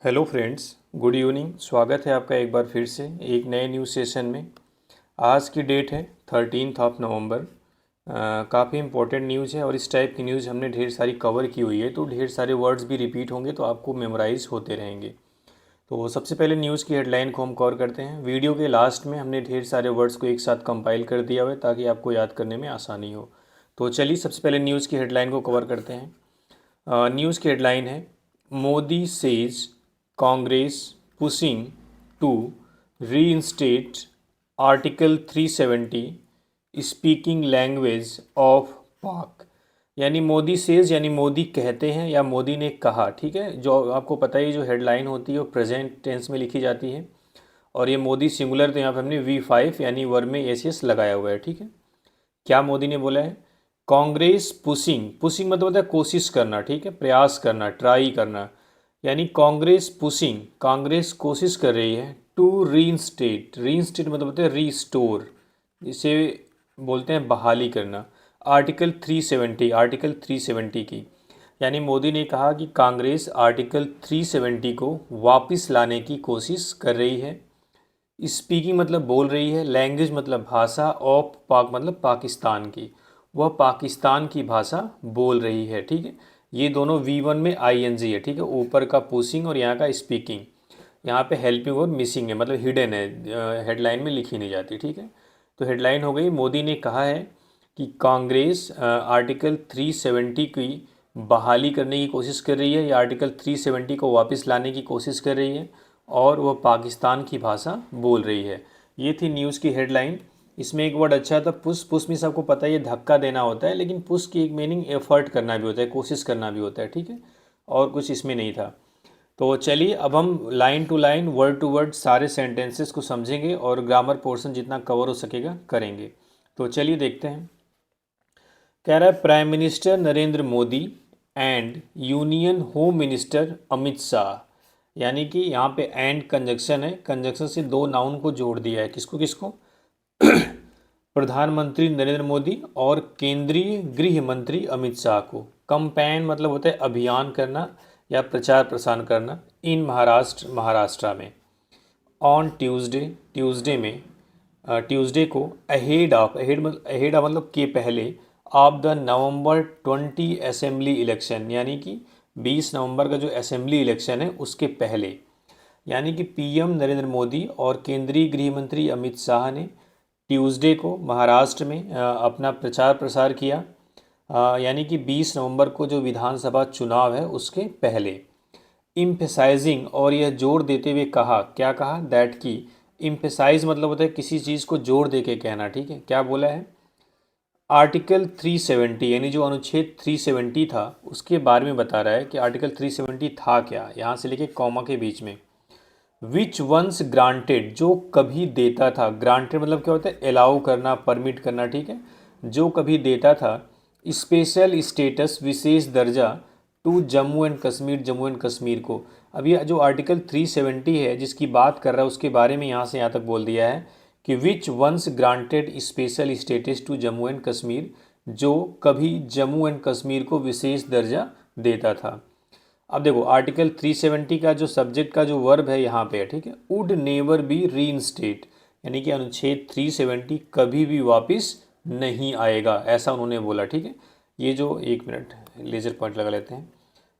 Hello friends, good evening. स्वागत है आपका एक बार फिर से एक नए न्यूज़ सेशन में। आज की डेट है 13 नवंबर। काफ़ी इंपॉर्टेंट न्यूज़ है और इस टाइप की न्यूज़ हमने ढेर सारी कवर की हुई है, तो ढेर सारे वर्ड्स भी रिपीट होंगे तो आपको मेमोराइज होते रहेंगे। तो सबसे पहले न्यूज़ की हेडलाइन को हम कवर करते हैं। वीडियो के लास्ट में हमने ढेर सारे वर्ड्स को एक साथ कंपाइल कर दिया हुआ है ताकि आपको याद करने में आसानी हो। तो चलिए सबसे पहले न्यूज़ की हेडलाइन को कवर करते हैं। न्यूज़ की हेडलाइन है, Modi says Congress pushing to reinstate article 370 speaking language of Pak. यानी मोदी सेज यानी मोदी कहते हैं या मोदी ने कहा। ठीक है, जो आपको पता ही जो हेडलाइन होती है वो प्रेजेंट टेंस में लिखी जाती है और ये मोदी सिंगुलर, तो यहाँ पे हमने V5 यानी वर्ब में एस लगाया हुआ है। ठीक है, क्या मोदी ने बोला है? कांग्रेस पुशिंग, पुशिंग मतलब होता है कोशिश करना। ठीक है, प्रयास करना, ट्राई करना। यानी कांग्रेस पुशिंग, कांग्रेस कोशिश कर रही है टू रीइंस्टेट, रीइंस्टेट मतलब होता है रीस्टोर, इसे बोलते हैं बहाली करना। आर्टिकल 370, आर्टिकल 370 की। यानी मोदी ने कहा कि कांग्रेस आर्टिकल 370 को वापस लाने की कोशिश कर रही है। स्पीकिंग मतलब बोल रही है, लैंग्वेज मतलब भाषा, ऑफ पाक मतलब पाकिस्तान की, वह पाकिस्तान की भाषा बोल रही है। ठीक है, ये दोनों V1 में ING है। ठीक है, ऊपर का पुशिंग और यहाँ का स्पीकिंग। यहाँ पे हेल्पिंग और मिसिंग है, मतलब हिडन है, हेडलाइन में लिखी नहीं जाती। ठीक है, तो हेडलाइन हो गई, मोदी ने कहा है कि कांग्रेस आर्टिकल 370 की बहाली करने की कोशिश कर रही है या आर्टिकल 370 को वापस लाने की कोशिश कर रही है और वह पाकिस्तान की भाषा बोल रही है। ये थी न्यूज़ की हेडलाइन। इसमें एक वर्ड अच्छा था, पुश। पुश में सबको पता है ये धक्का देना होता है, लेकिन पुश की एक मीनिंग एफर्ट करना भी होता है, कोशिश करना भी होता है। ठीक है, और कुछ इसमें नहीं था। तो चलिए अब हम line to line, word to word सारे सेंटेंसेस को समझेंगे और ग्रामर पोर्शन जितना कवर हो सकेगा करेंगे। तो चलिए देखते हैं। कह रहा है, prime minister Narendra Modi and union home minister Amit Shah. यानी कि यहाँ पे एंड कंजक्शन है, कंजक्शन से दो नाउन को जोड़ दिया है। किसको किसको? प्रधानमंत्री नरेंद्र मोदी और केंद्रीय गृह मंत्री अमित शाह को। कंपेन मतलब होता है अभियान करना या प्रचार प्रसार करना। इन महाराष्ट्र, महाराष्ट्र में। ऑन ट्यूसडे, ट्यूसडे में, ट्यूसडे को अहेड ऑफ, अहेड ऑफ मतलब के पहले, of the November 20 assembly election, यानी कि 20 नवंबर का जो असेंबली इलेक्शन है उसके पहले। यानी कि PM नरेंद्र मोदी और केंद्रीय गृह मंत्री अमित शाह ने ट्यूसडे को महाराष्ट्र में अपना प्रचार प्रसार किया। यानी कि 20 नवंबर को जो विधानसभा चुनाव है उसके पहले। इम्फेसाइजिंग, और यह जोर देते हुए कहा, क्या कहा? दैट की। इम्फेसाइज मतलब होता है किसी चीज़ को जोर दे के कहना। ठीक है, क्या बोला है? आर्टिकल 370 यानी जो अनुच्छेद 370 था उसके बारे में बता रहा है कि आर्टिकल 370 था क्या, यहाँ से लेके कॉमा के बीच में। विच वंस ग्रांटेड, जो कभी देता था। ग्रांटेड मतलब क्या होता है? अलाउ करना, परमिट करना। ठीक है, जो कभी देता था स्पेशल स्टेटस, विशेष दर्जा, to Jammu and Kashmir, Jammu and Kashmir को। अब ये जो आर्टिकल 370 है जिसकी बात कर रहा है उसके बारे में यहाँ से यहाँ तक बोल दिया है कि which once granted special status to Jammu and Kashmir, जो कभी जम्मू एंड कश्मीर को विशेष दर्जा देता था। अब देखो आर्टिकल 370 का जो सब्जेक्ट का जो वर्ब है यहाँ पे है। ठीक है, वुड नेवर बी रीइंस्टेट, यानी कि अनुच्छेद 370 कभी भी वापस नहीं आएगा, ऐसा उन्होंने बोला। ठीक है, ये जो, एक मिनट लेजर पॉइंट लगा लेते हैं।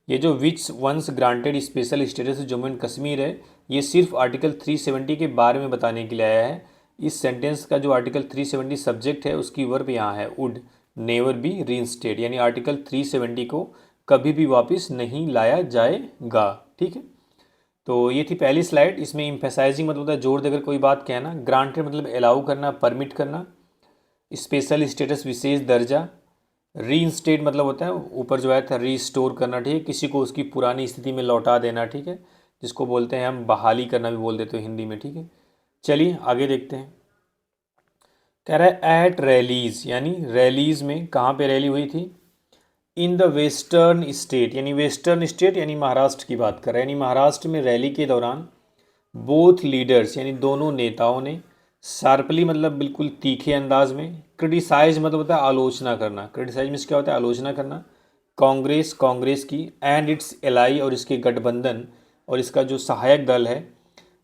ये जो which once granted special status Jammu and Kashmir है, ये सिर्फ आर्टिकल 370 के बारे में बताने के लिए आया है। इस सेंटेंस का जो आर्टिकल 370 सब्जेक्ट है उसकी वर्ब यहाँ है वुड नेवर बी रीइंस्टेट, यानी आर्टिकल 370 को कभी भी वापस नहीं लाया जाएगा। ठीक है, तो ये थी पहली स्लाइड। इसमें इम्फेसाइजिंग मतलब होता है जोर देकर कोई बात कहना। ग्रांटेड मतलब अलाउ करना, परमिट करना। स्पेशल स्टेटस विशेष दर्जा। रीइंस्टेट मतलब होता है ऊपर जो आया था रीस्टोर करना। ठीक है, किसी को उसकी पुरानी स्थिति में लौटा देना। ठीक है, जिसको बोलते हैं हम बहाली करना भी बोल देते हैं हिंदी में। ठीक है, चलिए आगे देखते हैं। कह रहा है एट रैलीज, यानी रैलीज में, कहाँ पे रैली हुई थी? इन द वेस्टर्न स्टेट, यानी वेस्टर्न स्टेट यानी महाराष्ट्र की बात कर रहे हैं। यानी महाराष्ट्र में रैली के दौरान बोथ लीडर्स यानी दोनों नेताओं ने शार्पली मतलब बिल्कुल तीखे अंदाज में, क्रिटिसाइज मतलब होता है आलोचना करना। क्रिटिसाइज में क्या होता है? आलोचना करना। कांग्रेस, कांग्रेस की, एंड इट्स एलाई और इसके गठबंधन, और इसका जो सहायक दल है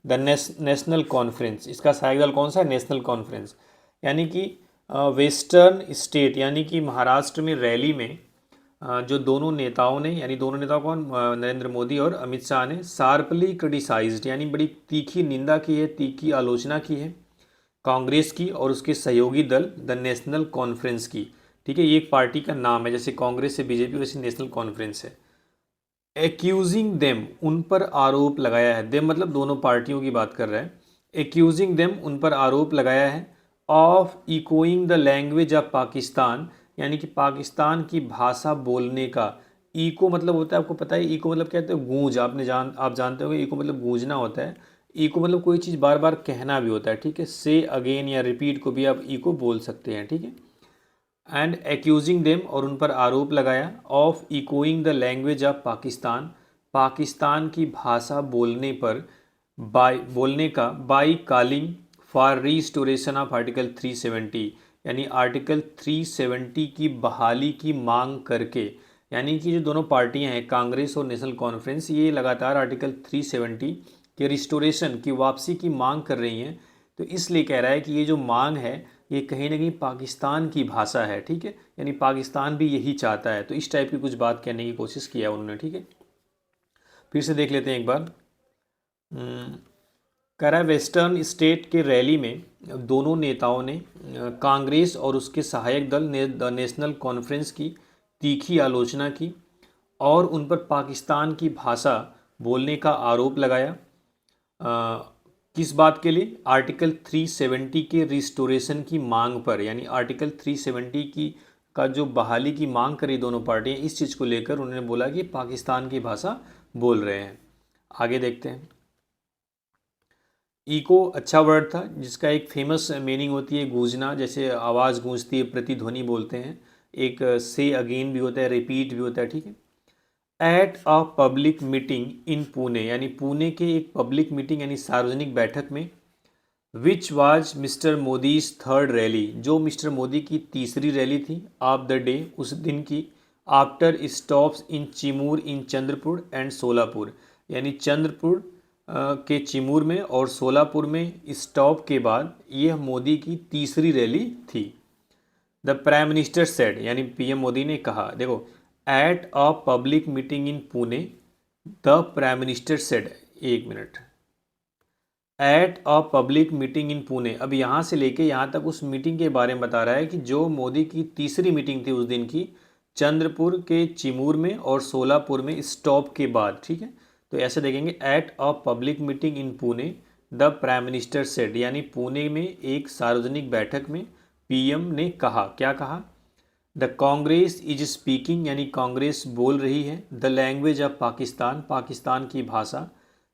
द नेशनल कॉन्फ्रेंस। इसका सहायक दल कौन सा है? National conference. यानी कि वेस्टर्न स्टेट यानी कि महाराष्ट्र में रैली में जो दोनों नेताओं ने, यानी दोनों नेताओं कौन, नरेंद्र मोदी और अमित शाह ने शार्पली क्रिटिसाइज्ड यानी बड़ी तीखी निंदा की है, तीखी आलोचना की है कांग्रेस की और उसके सहयोगी दल द नेशनल कॉन्फ्रेंस की। ठीक है, ये एक पार्टी का नाम है, जैसे कांग्रेस से बीजेपी वैसे नेशनल कॉन्फ्रेंस है। एक्यूजिंग देम, उन पर आरोप लगाया है, देम मतलब दोनों पार्टियों की बात कर रहा है। एक्यूजिंग देम, उन पर आरोप लगाया है of echoing the language of Pakistan, यानी कि पाकिस्तान की भाषा बोलने का। इको मतलब होता है, आपको पता है इको मतलब क्या होता है? गूंज। आप जानते होंगे इको मतलब गूंजना होता है। इको मतलब कोई चीज़ बार बार कहना भी होता है। ठीक है, से अगेन या रिपीट को भी आप इको बोल सकते हैं। ठीक है, एंड एक्यूजिंग देम, और उन पर आरोप लगाया of echoing the language of Pakistan, Pakistan की भाषा बोलने पर, बोलने का, by calling for restoration of article 370, यानी आर्टिकल 370 की बहाली की मांग करके। यानी कि जो दोनों पार्टियां हैं कांग्रेस और नेशनल कॉन्फ्रेंस, ये लगातार आर्टिकल 370 के रिस्टोरेशन की वापसी की मांग कर रही हैं। तो इसलिए कह रहा है कि ये जो मांग है ये कहीं ना कहीं पाकिस्तान की भाषा है। ठीक है, यानी पाकिस्तान भी यही चाहता है। तो इस टाइप की कुछ बात कहने की कोशिश किया उन्होंने। ठीक है, फिर से देख लेते हैं एक बार। कह रहा है वेस्टर्न स्टेट के रैली में दोनों नेताओं ने कांग्रेस और उसके सहायक दल द नेशनल कॉन्फ्रेंस की तीखी आलोचना की और उन पर पाकिस्तान की भाषा बोलने का आरोप लगाया। किस बात के लिए? आर्टिकल 370 के रिस्टोरेशन की मांग पर, यानी आर्टिकल 370 की का जो बहाली की मांग करी दोनों पार्टियां, इस चीज़ को लेकर उन्होंने बोला कि पाकिस्तान की भाषा बोल रहे हैं। आगे देखते हैं। इको अच्छा वर्ड था जिसका एक फेमस मीनिंग होती है गूंजना, जैसे आवाज़ गूंजती है, प्रतिध्वनि बोलते हैं। एक से अगेन भी होता है, रिपीट भी होता है। ठीक है, eight a public meeting in Pune, यानी पुणे के एक पब्लिक मीटिंग यानी सार्वजनिक बैठक में, which was mister Modi's third rally, जो मिस्टर मोदी की तीसरी रैली थी ऑफ द डे, उस दिन की, after stops in Chimur in Chandrapur and Solapur, यानी चंद्रपुर के चिमूर में और सोलापुर में स्टॉप के बाद यह मोदी की तीसरी रैली थी। द प्राइम मिनिस्टर सेड, यानी पीएम मोदी ने कहा, देखो, at a public meeting in Pune the prime minister said, एक minute, at a public meeting in Pune, अब यहाँ से लेके यहाँ तक उस मीटिंग के बारे में बता रहा है कि जो मोदी की तीसरी मीटिंग थी उस दिन की, चंद्रपुर के चिमूर में और सोलापुर में स्टॉप के बाद। ठीक है, तो ऐसे देखेंगे, eight a public meeting in Pune the prime minister said, यानी पुणे में एक सार्वजनिक बैठक में पीएम ने कहा, क्या कहा? द कांग्रेस इज स्पीकिंग, यानी कांग्रेस बोल रही है, the language of Pakistan, Pakistan की भाषा,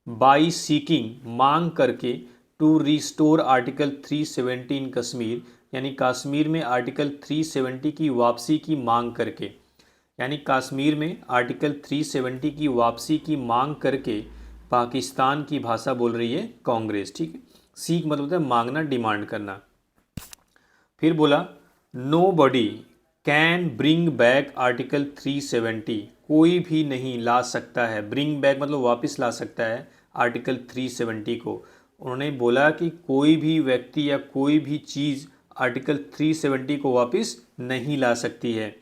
बाई सीकिंग, मांग करके, टू रिस्टोर आर्टिकल 370 इन कश्मीर, यानी कश्मीर में आर्टिकल 370 की वापसी की मांग करके, यानी कश्मीर में आर्टिकल 370 की वापसी की मांग करके पाकिस्तान की भाषा बोल रही है कांग्रेस। ठीक है, सीक मतलब होता है मांगना, डिमांड करना। फिर बोला, nobody can bring back article 370, कोई भी नहीं ला सकता है, ब्रिंग बैक मतलब वापस ला सकता है आर्टिकल 370 को। उन्होंने बोला कि कोई भी व्यक्ति या कोई भी चीज़ आर्टिकल 370 को वापस नहीं ला सकती है।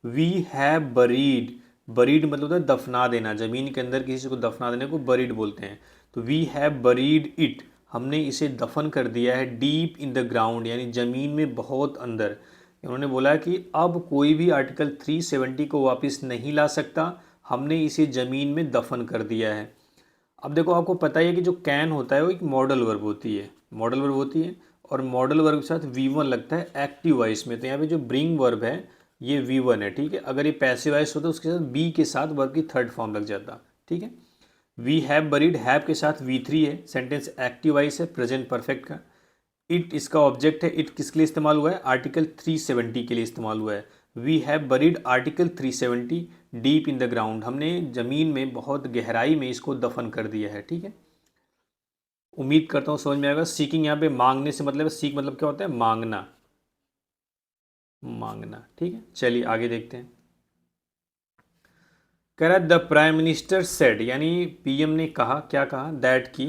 वी हैव बरीड, बरीड मतलब होता है दफना देना, ज़मीन के अंदर किसी को दफना देने को बरीड बोलते हैं। तो वी हैव बरीड इट, हमने इसे दफन कर दिया है, डीप इन द ग्राउंड, यानी ज़मीन में बहुत अंदर। उन्होंने बोला कि अब कोई भी आर्टिकल 370 को वापस नहीं ला सकता, हमने इसे ज़मीन में दफन कर दिया है। अब देखो, आपको पता ही है कि जो कैन होता है वो एक मॉडल वर्ब होती है, मॉडल वर्ब होती है, और मॉडल वर्ब के साथ V1 लगता है एक्टिव वॉइस में। तो यहाँ पे जो ब्रिंग वर्ब है ये V1 है। ठीक है, अगर ये पैसिव वॉइस होता उसके साथ बी के साथ वर्ब की थर्ड फॉर्म लग जाता। ठीक है, वी हैव बरीड, हैव के साथ V3 है, सेंटेंस एक्टिव वॉइस है प्रेजेंट परफेक्ट का। इट इसका ऑब्जेक्ट है, इट किसके लिए इस्तेमाल हुआ है? आर्टिकल 370 के लिए इस्तेमाल हुआ है। We have buried article 370 deep in the ground, हमने ज़मीन में बहुत गहराई में इसको दफन कर दिया है। ठीक है, उम्मीद करता हूँ समझ में आएगा। सीकिंग यहाँ पे मांगने से मतलब है, सीक मतलब क्या होता है? मांगना, मांगना। ठीक है, चलिए आगे देखते हैं। कह रहा है द प्राइम मिनिस्टर सेड, यानी पीएम ने कहा, क्या कहा, दैट की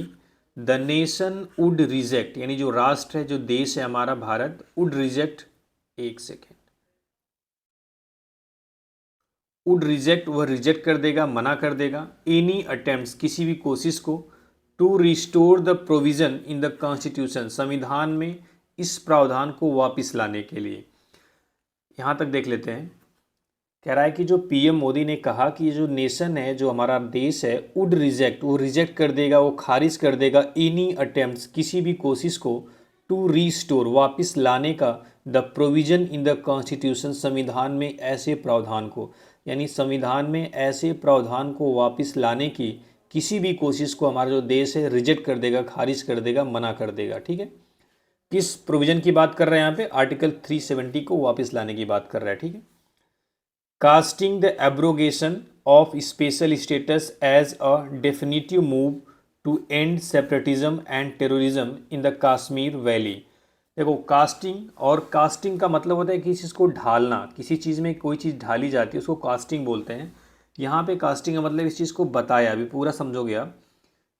द नेशन वुड रिजेक्ट, यानी जो राष्ट्र है, जो देश है हमारा भारत, वुड रिजेक्ट, एक सेकेंड, वुड रिजेक्ट, वह रिजेक्ट कर देगा, मना कर देगा, एनी अटेम्प्ट्स, किसी भी कोशिश को, to restore the provision in the constitution, संविधान में इस प्रावधान को वापस लाने के लिए। यहाँ तक देख लेते हैं। कह रहा है कि जो पीएम मोदी ने कहा कि ये जो नेशन है, जो हमारा देश है, वुड रिजेक्ट, वो रिजेक्ट कर देगा, वो खारिज कर देगा, एनी अटेम्प्ट्स, किसी भी कोशिश को, टू रीस्टोर, वापस लाने का, the provision in the constitution, संविधान में ऐसे प्रावधान को, यानी संविधान में ऐसे प्रावधान को वापस लाने की किसी भी कोशिश को हमारा जो देश है रिजेक्ट कर देगा, खारिज कर देगा, मना कर देगा। ठीक है, किस प्रोविजन की बात कर रहे हैं यहाँ पे, आर्टिकल 370 को वापस लाने की बात कर रहा है। ठीक है, casting the abrogation of special status as a definitive move to end separatism and terrorism in the Kashmir valley. देखो, कास्टिंग, और कास्टिंग का मतलब होता है किसी चीज़ को ढालना, किसी चीज़ में कोई चीज़ ढाली जाती है उसको कास्टिंग बोलते हैं। यहाँ पे कास्टिंग का मतलब इस चीज़ को बताया, अभी पूरा समझोगे आप।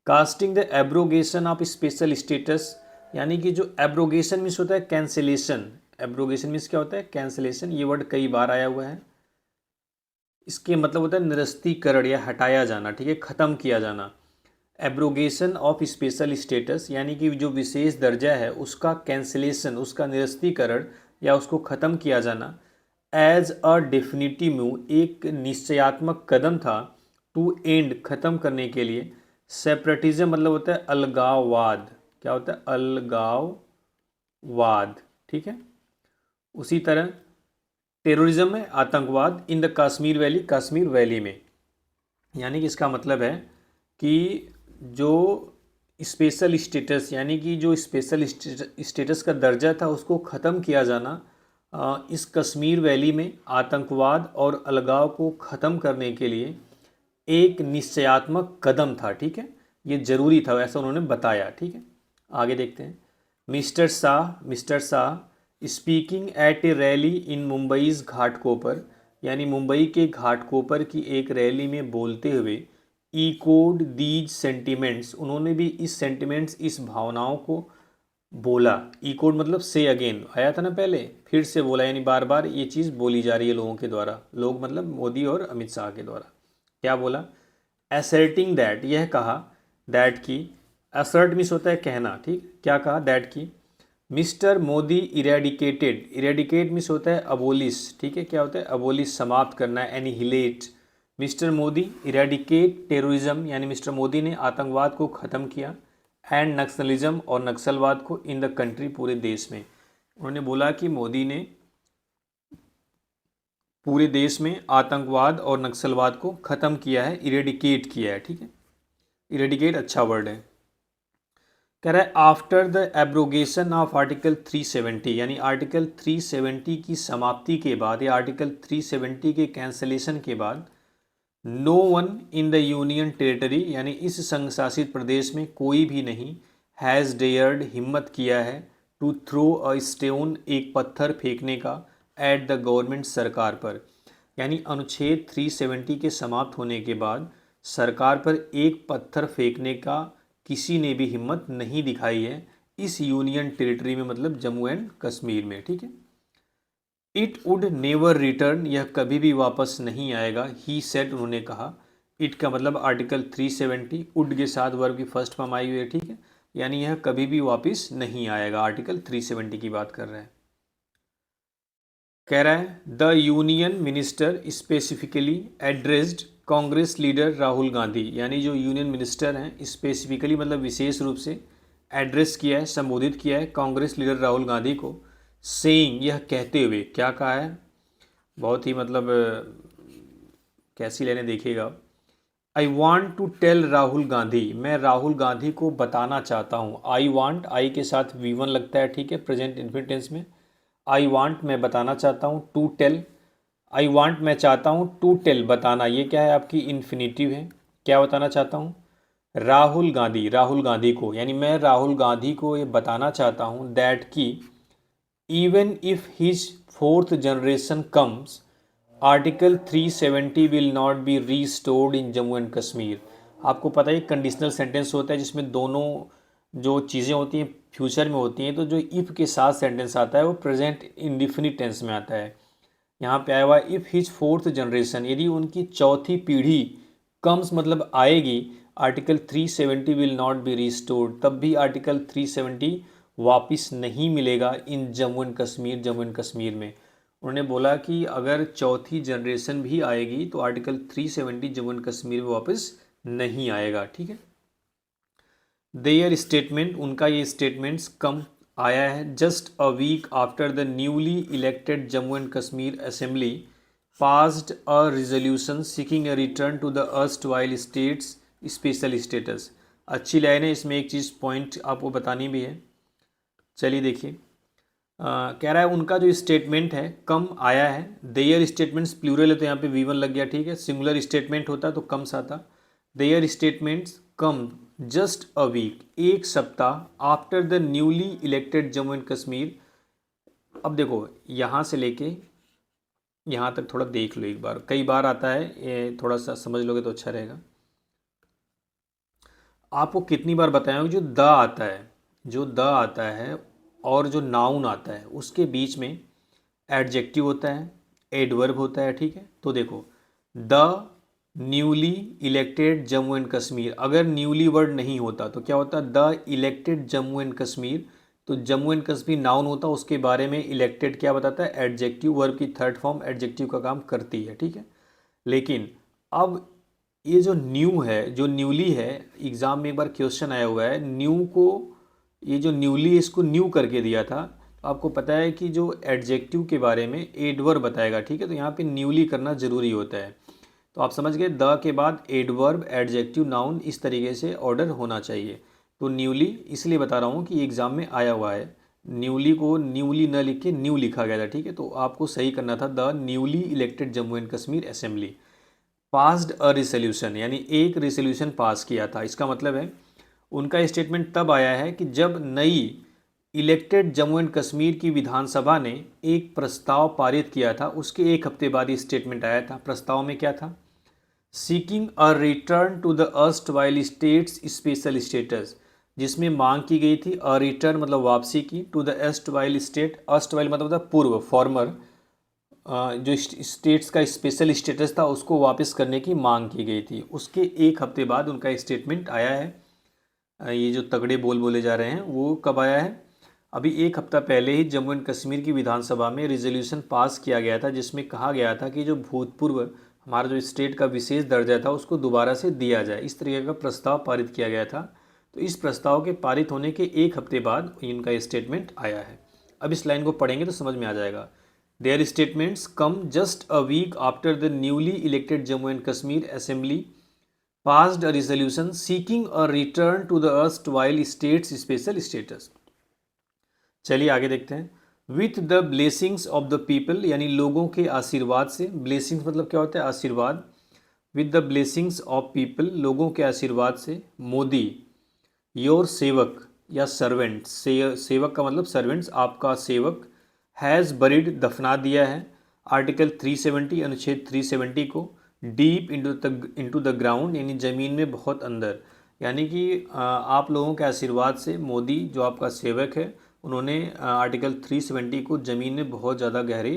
Casting the abrogation of special status, यानी कि जो एब्रोगेशन मीन्स होता है कैंसिलेशन, एब्रोगेशन मीन्स क्या होता है, कैंसिलेशन, ये वर्ड कई बार आया हुआ है। इसके मतलब होता है निरस्तीकरण या हटाया जाना। ठीक है, ख़त्म किया जाना। एब्रोगेशन ऑफ स्पेशल स्टेटस, यानी कि जो विशेष दर्जा है उसका कैंसिलेशन, उसका निरस्तीकरण या उसको ख़त्म किया जाना। एज अ डेफिनेटिव मूव, एक निश्चयात्मक कदम था, टू एंड, ख़त्म करने के लिए, सेपरेटिज्म मतलब होता है अलगाववाद, क्या होता है, अलगाववाद। ठीक है, उसी तरह टेररिज्म है आतंकवाद, इन the Kashmir valley, Kashmir valley में, यानी कि इसका मतलब है कि जो स्पेशल स्टेटस, यानी कि जो स्पेशल स्टेटस का दर्जा था उसको ख़त्म किया जाना इस कश्मीर वैली में आतंकवाद और अलगाव को ख़त्म करने के लिए एक निश्चयात्मक कदम था। ठीक है, ये ज़रूरी था, ऐसा उन्होंने बताया। ठीक है, आगे देखते हैं। Mister Shah speaking at a rally in Mumbai's Ghatkopar, यानी मुंबई के घाटकोपर की एक रैली में बोलते हुए, इकोड दीज सेंटिमेंट्स, उन्होंने भी इस सेंटिमेंट्स, इस भावनाओं को बोला। इकोड मतलब से अगेन, आया था ना पहले, फिर से बोला, यानी बार बार ये चीज़ बोली जा रही है लोगों के द्वारा, लोग मतलब मोदी और अमित शाह के द्वारा। क्या बोला, असर्टिंग दैट, यह कहा, दैट की, असर्ट मीन्स होता है कहना। ठीक, क्या कहा, दैट की mister Modi eradicated, eradicate means होता है अबोलिश। ठीक है, क्या होता है, अबोलिश, समाप्त करना, annihilate. Mister Modi eradicate terrorism, यानी मिस्टर मोदी ने आतंकवाद को ख़त्म किया, एंड नक्सलिज्म, और नक्सलवाद को, इन द कंट्री, पूरे देश में। उन्होंने बोला कि मोदी ने पूरे देश में आतंकवाद और नक्सलवाद को ख़त्म किया है, इरेडिकेट किया है। ठीक है, इरेडिकेट अच्छा वर्ड है। कह रहा है after the abrogation of article 370, यानी आर्टिकल 370 की समाप्ति के बाद या आर्टिकल 370 के कैंसलेशन के बाद, no one in the union territory, यानी इस संघ शासित प्रदेश में कोई भी नहीं, हैज़ डेयर्ड, हिम्मत किया है, टू थ्रो अ स्टोन, एक पत्थर फेंकने का, एट द गवर्नमेंट, सरकार पर। यानी अनुच्छेद 370 के समाप्त होने के बाद सरकार पर एक पत्थर फेंकने का किसी ने भी हिम्मत नहीं दिखाई है इस यूनियन टेरिटरी में, मतलब जम्मू एंड कश्मीर में। ठीक है, इट वुड नेवर रिटर्न, यह कभी भी वापस नहीं आएगा, ही सेड, उन्होंने कहा। इट का मतलब आर्टिकल 370, वुड के साथ वर्ब की फर्स्ट फॉर्म आई हुई है। ठीक है, यानी यह कभी भी वापस नहीं आएगा, आर्टिकल 370 की बात कर रहे हैं। कह रहा है the union minister specifically addressed Congress leader Rahul Gandhi, यानी जो यूनियन मिनिस्टर हैं स्पेसिफिकली मतलब विशेष रूप से एड्रेस किया है, संबोधित किया है कांग्रेस लीडर राहुल गांधी को, सेइंग, यह कहते हुए, क्या कहा है, बहुत ही मतलब कैसी लेने देखिएगा। I want to tell Rahul Gandhi, मैं राहुल गांधी को बताना चाहता हूँ। आई वॉन्ट, आई के साथ V1 लगता है। ठीक है, प्रेजेंट इन्फिनिट टेंस में। आई वॉन्ट, मैं बताना चाहता हूँ, टू टेल, आई वॉन्ट, मैं चाहता हूँ, टू टेल, बताना, ये क्या है, आपकी इन्फिनिटिव है। क्या बताना चाहता हूँ, राहुल गांधी, राहुल गांधी को, यानी मैं राहुल गांधी को ये बताना चाहता हूँ, दैट की even if his fourth generation comes, article 370 will not be restored in Jammu and Kashmir. आपको पता है कंडीशनल सेंटेंस होता है जिसमें दोनों जो चीज़ें होती हैं फ्यूचर में होती हैं, तो जो इफ़ के साथ सेंटेंस आता है वो प्रेजेंट इंडिफिनिट टेंस में आता है। यहाँ पे आया हुआ इफ़ हिज फोर्थ जनरेशन, यदि उनकी चौथी पीढ़ी कम्स मतलब आएगी, article 370 will not be restored, तब भी आर्टिकल 370 वापस नहीं मिलेगा इन जम्मू एंड कश्मीर, जम्मू एंड कश्मीर में। उन्होंने बोला कि अगर चौथी जनरेशन भी आएगी तो आर्टिकल 370 जम्मू एंड कश्मीर में वापस नहीं आएगा। ठीक है, देयर स्टेटमेंट, उनका ये स्टेटमेंट्स कम आया है just a week after the newly elected Jammu and Kashmir assembly passed a resolution seeking a return to the erstwhile state's special status. अच्छी लाइन है, इसमें एक चीज़ पॉइंट आपको बतानी भी है। चलिए देखिए, कह रहा है उनका जो स्टेटमेंट है कम आया है। देयर स्टेटमेंट्स प्लूरल है तो यहाँ पे V1 लग गया। ठीक है, सिंगुलर स्टेटमेंट होता तो कम्स आता। Their statements come just a week, एक सप्ताह after the newly elected Jammu and Kashmir. अब देखो यहाँ से लेके यहाँ तक थोड़ा देख लो एक बार, कई बार आता है, ये थोड़ा सा समझ लोगे तो अच्छा रहेगा। आपको कितनी बार बताया हूँ, जो द आता है, जो द आता है और जो नाउन आता है उसके बीच में एडजेक्टिव होता है, एडवर्ब होता है। ठीक है, तो देखो the newly elected Jammu and Kashmir, अगर न्यूली वर्ड नहीं होता तो क्या होता, the elected Jammu and Kashmir, तो जम्मू एंड कश्मीर नाउन होता, उसके बारे में इलेक्टेड क्या बताता है, एडजेक्टिव, वर्ब की थर्ड फॉर्म एडजेक्टिव का काम करती है। ठीक है, लेकिन अब ये जो न्यू है, जो न्यूली है, एग्ज़ाम में एक बार क्वेश्चन आया हुआ है न्यू को, ये जो न्यूली इसको न्यू करके दिया था, तो आपको पता है कि जो एडजेक्टिव के बारे में एडवर्ब बताएगा। ठीक है, तो यहाँ पे न्यूली करना ज़रूरी होता है। तो आप समझ गए, द के बाद एडवर्ब, एडजेक्टिव, नाउन, इस तरीके से ऑर्डर होना चाहिए। तो न्यूली इसलिए बता रहा हूँ कि एग्ज़ाम में आया हुआ है, न्यूली को न्यूली न लिख के न्यू लिखा गया था। ठीक है, तो आपको सही करना था the newly elected Jammu and Kashmir assembly passed a resolution, यानी एक रिसोल्यूशन पास किया था। इसका मतलब है उनका स्टेटमेंट तब आया है कि जब नई इलेक्टेड जम्मू एंड कश्मीर की विधानसभा ने एक प्रस्ताव पारित किया था, उसके एक हफ्ते बाद ये स्टेटमेंट आया था। प्रस्ताव में क्या था, seeking a return to the erstwhile state's special status, जिसमें मांग की गई थी अ रिटर्न मतलब वापसी की, to the erstwhile state, erstwhile मतलब पूर्व, फॉर्मर, जो स्टेट्स का स्पेशल स्टेटस था उसको वापस करने की मांग की गई थी। उसके एक हफ्ते बाद उनका स्टेटमेंट आया है। ये जो तगड़े बोल बोले जा रहे हैं वो कब आया है, अभी एक हफ्ता पहले ही जम्मू एंड कश्मीर की विधानसभा में रिजोल्यूशन पास किया गया था, जिसमें कहा गया था कि जो भूतपूर्व हमारा जो स्टेट का विशेष दर्जा था उसको दोबारा से दिया जाए, इस तरीके का प्रस्ताव पारित किया गया था। तो इस प्रस्ताव के पारित होने के एक हफ्ते बाद इनका स्टेटमेंट आया है। अब इस लाइन को पढ़ेंगे तो समझ में आ जाएगा। Their statements come just a week after the newly elected Jammu and Kashmir assembly passed a resolution seeking a return to the erstwhile states special status। चलिए आगे देखते हैं। With the blessings of the people, यानी लोगों के आशीर्वाद से, ब्लेसिंग्स मतलब क्या होता है, आशीर्वाद। With the blessings of people, लोगों के आशीर्वाद से, मोदी योर सेवक या सर्वेंट, सेवक का मतलब सर्वेंट्स, आपका सेवक, हैज़ बरीड दफना दिया है आर्टिकल 370 अनुच्छेद 370 को, डीप इंटू द ग्राउंड, यानी ज़मीन में बहुत अंदर। यानी कि आप लोगों के आशीर्वाद से मोदी जो आपका सेवक है उन्होंने आर्टिकल 370 को ज़मीन में बहुत ज़्यादा गहरे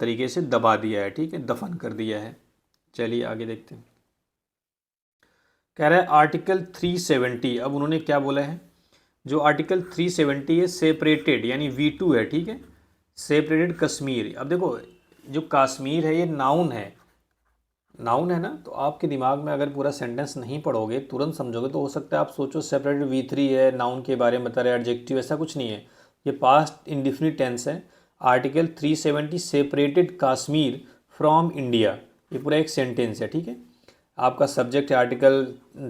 तरीके से दबा दिया है। ठीक है, दफन कर दिया है। चलिए आगे देखते हैं। कह रहा है आर्टिकल 370, अब उन्होंने क्या बोला है, जो आर्टिकल 370 है सेपरेटेड, यानी V2 है। ठीक है, सेपरेटेड कश्मीर। अब देखो जो कश्मीर है ये नाउन है, नाउन है ना, तो आपके दिमाग में अगर पूरा सेंटेंस नहीं पढ़ोगे तुरंत समझोगे तो हो सकता है आप सोचो सेपरेटेड V3 है, नाउन के बारे में बता रहे एडजेक्टिव, ऐसा कुछ नहीं है, ये पास्ट इंडिफिनिट टेंस है। Article 370 separated Kashmir from India, ये पूरा एक सेंटेंस है। ठीक है, आपका सब्जेक्ट है आर्टिकल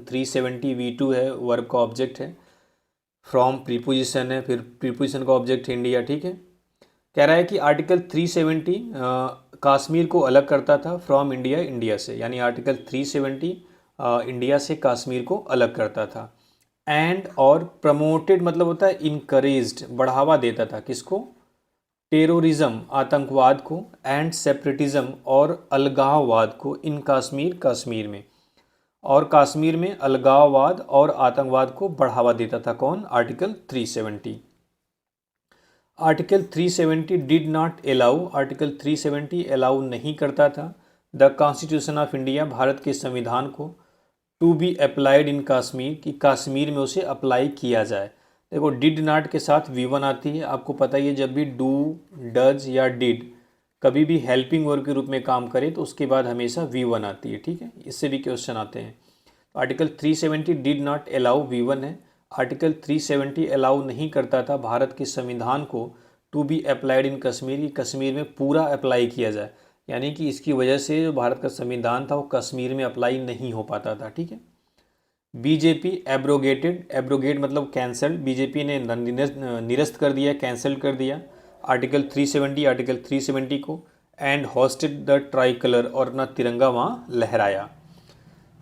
370, V2 है, वर्ब का ऑब्जेक्ट है, फ्रॉम प्रीपोजिशन है, फिर प्रीपोजिशन का ऑब्जेक्ट है इंडिया। ठीक है, कह रहा है कि आर्टिकल 370 कश्मीर को अलग करता था फ्रॉम इंडिया, इंडिया से, यानी आर्टिकल 370 इंडिया से कश्मीर को अलग करता था। एंड और प्रमोटेड मतलब होता है इनकरेज्ड, बढ़ावा देता था, किसको, टेररिज्म आतंकवाद को, एंड सेपरेटिज्म और अलगाववाद को इन कश्मीर कश्मीर में, और कश्मीर में अलगाववाद और आतंकवाद को बढ़ावा देता था कौन? Article 370। Article 370 did not allow, article 370 allow नहीं करता था the constitution of India, Bharat के संविधान को, to be applied in Kashmir, कि कश्मीर में उसे अप्लाई किया जाए। देखो डिड नॉट के साथ V1 आती है, आपको पता ही है जब भी डू, डज या डिड कभी भी हेल्पिंग वर्ब के रूप में काम करे तो उसके बाद हमेशा V1 आती है, ठीक है। इससे भी क्वेश्चन आते हैं। Article 370 did not allow V1 है। आर्टिकल 370 अलाउ नहीं करता था भारत के संविधान को to be applied in Kashmir, की कश्मीर में पूरा अप्लाई किया जाए, यानी कि इसकी वजह से जो भारत का संविधान था वो कश्मीर में अप्लाई नहीं हो पाता था, ठीक है। बीजेपी एब्रोगेटेड, एब्रोगेट मतलब कैंसल्ड, बीजेपी ने निरस्त कर दिया, कैंसिल कर दिया आर्टिकल 370, आर्टिकल 370 को, and hosted the try colour, और अपना तिरंगा वहाँ लहराया।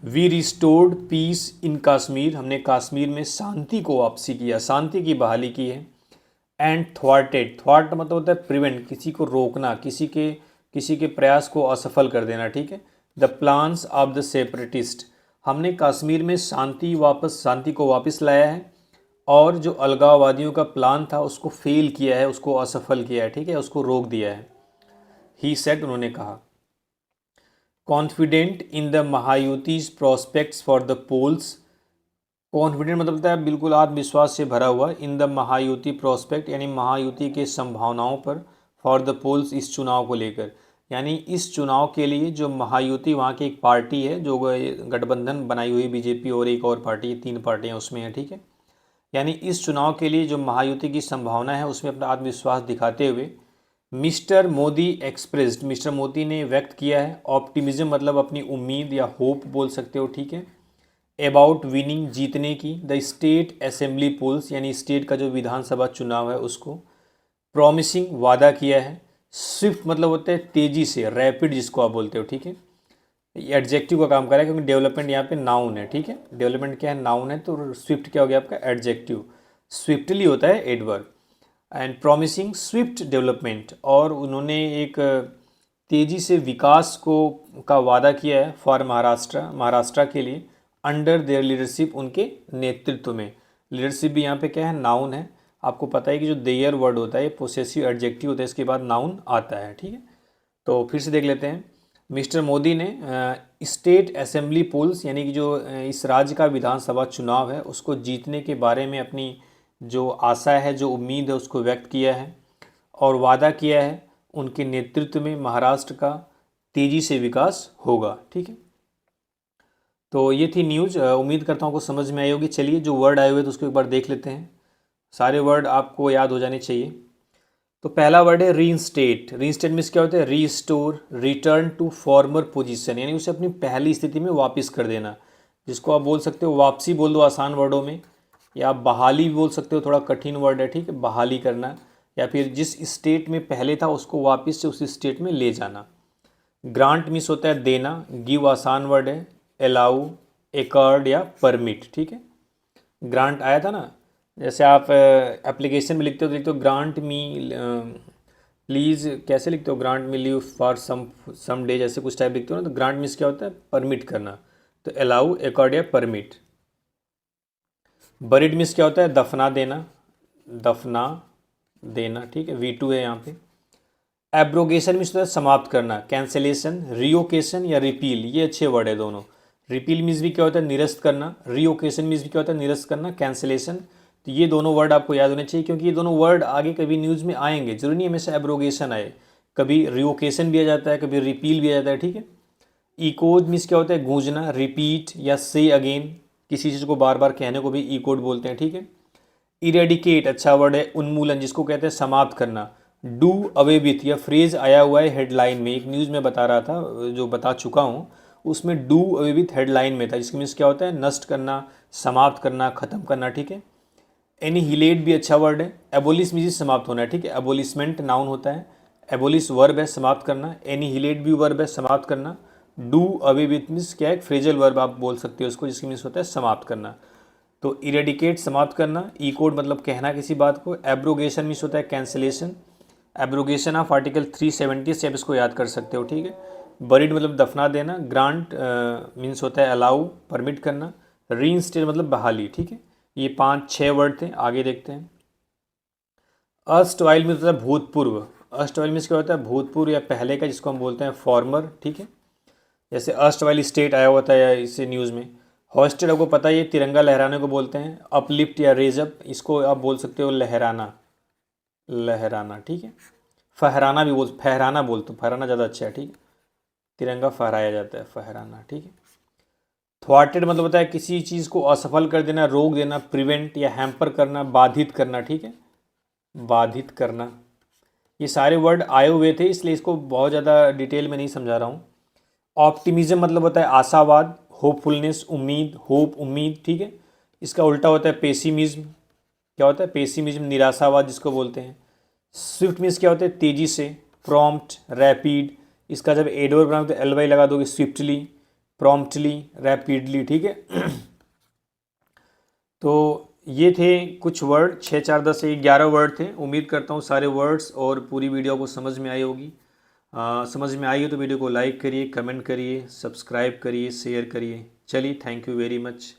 वी रिस्टोर्ड पीस इन कश्मीर, हमने कश्मीर में शांति को वापसी किया, शांति की बहाली की है। एंड थ्वार्टेड, थ्वार्ट मतलब होता है प्रिवेंट, किसी को रोकना, किसी के प्रयास को असफल कर देना, ठीक है। The plans of the separatist, हमने कश्मीर में शांति को वापस लाया है, और जो अलगाववादियों का प्लान था उसको फेल किया है, उसको असफल किया है, ठीक है, उसको रोक दिया है। ही सेड, उन्होंने कहा। Confident in the Mahayuti's prospects for the polls, confident मतलब होता है बिल्कुल आत्मविश्वास से भरा हुआ, इन द महायुति प्रोस्पेक्ट यानी महायुति के संभावनाओं पर, फॉर द पोल्स इस चुनाव को लेकर, यानी इस चुनाव के लिए जो महायुति वहाँ की एक पार्टी है जो गठबंधन बनाई हुई बीजेपी और एक और पार्टी, 3 पार्टियाँ उसमें हैं, ठीक है। यानी इस चुनाव के लिए जो महायुति की संभावना है उसमें अपना आत्मविश्वास दिखाते हुए mister Modi expressed, mister Modi ने व्यक्त किया है ऑप्टिमिज्म मतलब अपनी उम्मीद या होप बोल सकते हो, ठीक है, अबाउट विनिंग जीतने की, द स्टेट असेंबली पोल्स यानी स्टेट का जो विधानसभा चुनाव है उसको, प्रॉमिसिंग वादा किया है, स्विफ्ट मतलब होता है तेज़ी से, रैपिड जिसको आप बोलते हो, ठीक है, ये एडजेक्टिव का काम कर रहा है क्योंकि डेवलपमेंट यहाँ पे नाउन है, ठीक है, डेवलपमेंट क्या है? नाउन है, तो स्विफ्ट क्या हो गया आपका? एडजेक्टिव। स्विफ्टली होता है adverb. And promising Swift development, और उन्होंने एक तेज़ी से विकास का वादा किया है फॉर महाराष्ट्र के लिए, अंडर देयर लीडरशिप उनके नेतृत्व में। लीडरशिप भी यहाँ पे क्या है? नाउन है। आपको पता है कि जो देयर वर्ड होता है पोसेसिव एडजेक्टिव होता है, इसके बाद नाउन आता है, ठीक है। तो फिर से देख लेते हैं। मिस्टर मोदी ने स्टेट असेंबली पोल्स यानी कि जो इस राज्य का विधानसभा चुनाव है उसको जीतने के बारे में अपनी जो आशा है, जो उम्मीद है, उसको व्यक्त किया है और वादा किया है उनके नेतृत्व में महाराष्ट्र का तेज़ी से विकास होगा, ठीक है। तो ये थी न्यूज़। उम्मीद करता हूँ आपको समझ में आई होगी। चलिए जो वर्ड आए हुए तो उसको एक बार देख लेते हैं। सारे वर्ड आपको याद हो जाने चाहिए। तो पहला वर्ड है रीइंस्टेट। रीइंस्टेट मीन्स क्या होता है? Restore, return to former position, यानी उसे अपनी पहली स्थिति में वापस कर देना, जिसको आप बोल सकते हो वापसी बोल दो आसान वर्डों में, या आप बहाली भी बोल सकते हो, थोड़ा कठिन वर्ड है, ठीक है, बहाली करना, या फिर जिस स्टेट में पहले था उसको वापस से उस स्टेट में ले जाना। ग्रांट मीन्स होता है देना, गिव आसान वर्ड है, अलाउ, एकॉर्ड या परमिट, ठीक है। ग्रांट आया था ना, जैसे आप एप्लीकेशन में लिखते हो ग्रांट मी प्लीज़, कैसे लिखते हो? Grant me leave for some day, जैसे कुछ टाइप लिखते हो ना, तो ग्रांट मीन्स क्या होता है? परमिट करना, तो अलाउ, एकॉर्ड या परमिट। बरीड मीन्स क्या होता है? दफना देना, दफना देना, ठीक है, V2 है यहाँ पे। एब्रोगेशन मीन्स होता है समाप्त करना, कैंसिलेशन, रिओकेशन या रिपील, ये अच्छे वर्ड है दोनों। रिपील मीन्स भी क्या होता है? निरस्त करना, रिओकेशन मीन्स भी क्या होता है? निरस्त करना, कैंसिलेशन। तो ये दोनों वर्ड आपको याद होने चाहिए क्योंकि ये दोनों वर्ड आगे कभी न्यूज़ में आएंगे, जरूरी नहीं हमेशा एब्रोगेशन आए, कभी रिओकेशन भी आ जाता है, कभी रिपील भी आ जाता है, ठीक है। इकोड मीन्स क्या होता है? गूंजना, रिपीट या से अगेन, किसी चीज़ को बार बार कहने को भी इकोड बोलते हैं, ठीक है। इरेडिकेट अच्छा वर्ड है, उन्मूलन, जिसको कहते हैं समाप्त करना। डू अवे विथ, यह फ्रेज आया हुआ है हेडलाइन में, एक न्यूज़ में बता रहा था, जो बता चुका हूँ, उसमें डू अवे विथ हेडलाइन में था, जिसका मीन्स क्या होता है? नष्ट करना, समाप्त करना, खत्म करना, ठीक है। एनिहिलेट भी अच्छा वर्ड है। एबोलिश मीन्स समाप्त होना है, ठीक है, एबोलिशमेंट नाउन होता है, एबोलिश वर्ब है समाप्त करना, एनिहिलेट भी वर्ब है समाप्त करना। डू अवे विथ मीन्स क्या है? फ्रेजल वर्ब आप बोल सकते हो उसको, जिसकी मीन्स होता है समाप्त करना। तो इरेडिकेट समाप्त करना, इकोड मतलब कहना किसी बात को, एब्रोगेशन मीन्स होता है कैंसिलेशन, एब्रोगेशन ऑफ आर्टिकल 370 से आप इसको याद कर सकते हो, ठीक है। बरीड मतलब दफना देना, ग्रांट मीन्स होता है अलाउ, परमिट करना, रीइंस्टेट मतलब बहाली, ठीक है। ये 5-6 वर्ड थे, आगे देखते हैं। अर्स्टवाइल मीन्स होता है भूतपूर्व। अर्स्टवाइल मीन्स क्या होता है, भूतपूर्व या पहले का, जिसको हम बोलते हैं फॉर्मर, ठीक है। जैसे अर्स्टवाइल स्टेट आया होता है इसे न्यूज़ में। हॉस्टेड आपको पता है ये तिरंगा लहराने को बोलते हैं। अपलिफ्ट या रेज अप, इसको आप बोल सकते हो लहराना, लहराना, ठीक है। फहराना भी फहराना बोलते, फहराना ज़्यादा अच्छा है, ठीक है। तिरंगा फहराया जाता है, फहराना, ठीक है। थ्वाटेड मतलब होता है किसी चीज़ को असफल कर देना, रोक देना, प्रिवेंट या हैम्पर करना, बाधित करना, ठीक है, बाधित करना। ये सारे वर्ड आए हुए थे, इसलिए इसको बहुत ज़्यादा डिटेल में नहीं समझा रहा हूँ। ऑप्टिमिज्म मतलब होता है आशावाद, होपफुलनेस, उम्मीद, होप, उम्मीद, ठीक है। इसका उल्टा होता है पेसिमिज्म। क्या होता है पेसिमिज्म, निराशावाद जिसको बोलते हैं। स्विफ्ट मीन्स क्या होता है तेज़ी से, प्रॉम्प्ट, रैपिड। इसका जब एडवर्ब बनाओ तो एल वाई लगा दोगे, स्विफ्टली, प्रॉम्प्टली, रैपिडली, ठीक है। तो ये थे कुछ वर्ड, 6 4 10 से 11 वर्ड थे। उम्मीद करता हूँ सारे वर्ड्स और पूरी वीडियो को समझ में आई होगी। समझ में आई हो तो वीडियो को लाइक करिए, कमेंट करिए, सब्सक्राइब करिए, शेयर करिए। चलिए, थैंक यू वेरी मच।